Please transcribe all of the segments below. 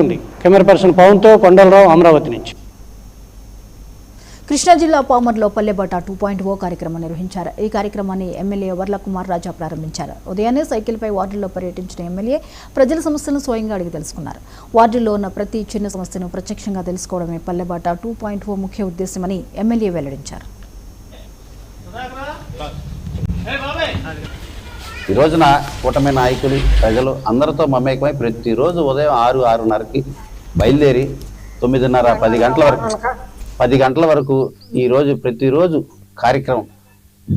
ఉంది. Camera person పవన్తో Kondalarao, Amaravati నుంచి. కృష్ణా జిల్లా పామర్లో పల్లెబాట 2.0 కార్యక్రమం నిర్వహించారు. ఈ కార్యక్రమాన్ని ఎమ్మెల్యే వర్లకుమార్ రాజా ప్రారంభించారు. ఉదయాన్నే సైకిల్పై వార్డుల్లో పర్యటించిన ఎమ్మెల్యే ప్రజల సమస్యలను స్వయంగా అడిగి తెలుసుకున్నారు. వార్డుల్లో ఉన్న ప్రతి చిన్న సమస్యను ప్రత్యక్షంగా తెలుసుకోవడమే పల్లెబాట 2.0 ముఖ్య ఉద్దేశమని ఎమ్మెల్యే వెల్లడించారు. ఈ రోజున కూటమి నాయకులు ప్రజలు అందరితో మమేకమై ప్రతిరోజు ఉదయం 6-6:30కి బయలుదేరి 9:30 10 గంటల వరకు ఈరోజు ప్రతిరోజు కార్యక్రమం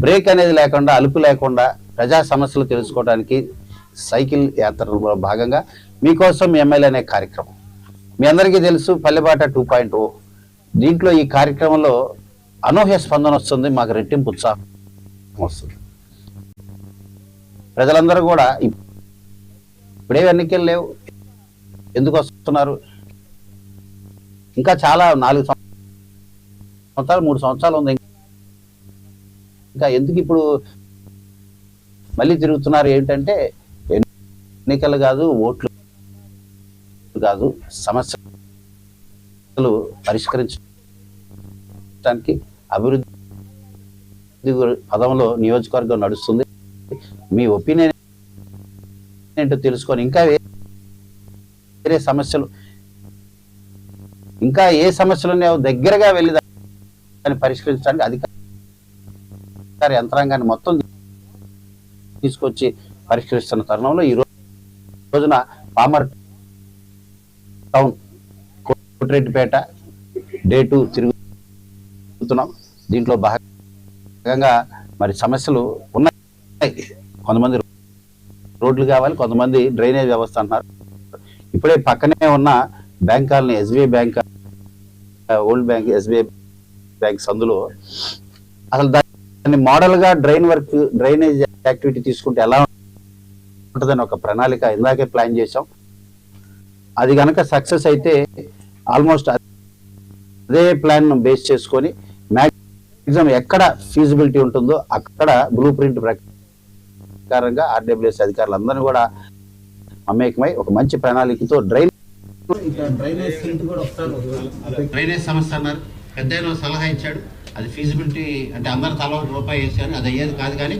బ్రేక్ అనేది లేకుండా, అలుపు లేకుండా ప్రజా సమస్యలు తెలుసుకోవడానికి సైకిల్ యాత్రలో భాగంగా మీకోసం ఎమ్మెల్యే అనే కార్యక్రమం మీ అందరికీ తెలుసు. పల్లెబాట 2.0 దీంట్లో ఈ కార్యక్రమంలో అనూహ్య స్పందన వస్తుంది. మాకు రెట్టింపు ఉత్సాహం వస్తుంది. ప్రజలందరూ కూడా ఇప్పుడే ఎన్నికలు లేవు, ఎందుకు వస్తున్నారు? ఇంకా చాలా 4 సంవత్సరాలు 3 సంవత్సరాలు ఉంది. ఇంకా ఎందుకు ఇప్పుడు మళ్ళీ తిరుగుతున్నారు? ఏంటంటే ఎన్నికలు కాదు, ఓట్లు కాదు, సమస్యలు పరిష్కరించడానికి అభివృద్ధి పదంలో నియోజకవర్గం నడుస్తుంది. మీ ఒపీనియన్ ఏంటో తెలుసుకొని ఇంకా వేరే సమస్యలు, ఇంకా ఏ సమస్యలు ఉన్నాయో దగ్గరగా వెళ్ళి దాన్ని పరిష్కరించడానికి అధికార యంత్రాంగాన్ని మొత్తం తీసుకొచ్చి పరిష్కరిస్తున్న తరుణంలో ఈ రోజున పామర్ టౌన్, కోటిరెడ్డిపేట డే 2 తిరుగుతున్నాం. దీంట్లో భాగంగా మరి సమస్యలు ఉన్నాయి. కొంతమంది రోడ్లు కావాలి, కొంతమంది డ్రైనేజ్ వ్యవస్థ అంటున్నారు. ఇప్పుడే పక్కనే ఉన్న bank colony, SBI bank, old bank, SBI banks, అందులో అసలు దాన్ని మోడల్గా డ్రైనేజ్ యాక్టివిటీ తీసుకుంటే ఎలా ఉంటుందని ఒక ప్రణాళిక ఇందాకే ప్లాన్ చేసాం. అది కనుక సక్సెస్ అయితే ఆల్మోస్ట్ అదే ప్లాన్ బేస్ చేసుకొని మ్యాక్సిమం ఎక్కడ ఫీజిబిలిటీ ఉంటుందో అక్కడ బ్లూ ప్రింట్ ప్రకారంగా ఆర్డబ్ల్యూఎస్ అధికారులు అందరినీ కూడా మమేకమై ఒక మంచి ప్రణాళికతో డ్రైనేజ్ సమస్య అన్నారు. పెద్ద సలహా ఇచ్చాడు. అది ఫీజిబిలిటీ అంటే అందరు తల ₹1 వేసారు, అది అయ్యేది కాదు. కానీ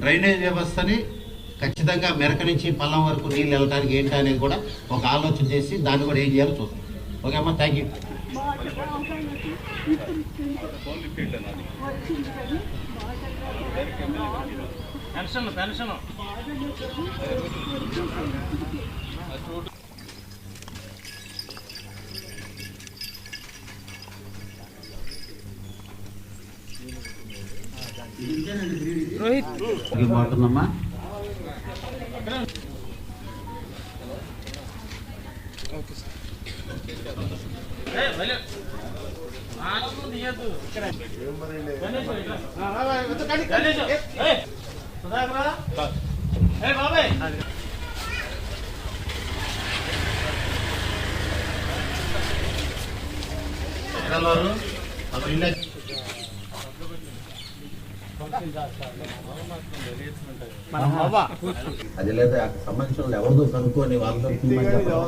డ్రైనేజ్ వ్యవస్థని ఖచ్చితంగా మెరక నుంచి పల్లం వరకు నీళ్ళు వెళ్ళడానికి ఏంటి అనేది కూడా ఒక ఆలోచన చేసి దాన్ని కూడా ఏం చేయాలో చూస్తాం. ఓకే అమ్మా, థ్యాంక్ యూ. బాగుంటుందమ్మా. అది లేదా సంబంధించిన ఎవరిదో కనుక్కొని వాళ్ళతో తీస్తారు.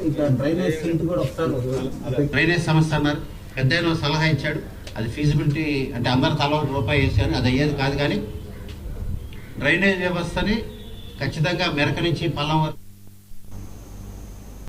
ఇక్కడ డ్రైనేజ్ కూడా వస్తారు. డ్రైనేజ్ సమస్య అన్నారు. పెద్ద సలహా ఇచ్చాడు. అది ఫీజిబిలిటీ అంటే అందరు తల ₹1 వేసారు, అది అయ్యేది కాదు. కానీ డ్రైనేజ్ వ్యవస్థని ఖచ్చితంగా మెరక నుంచి పల్లం వరకు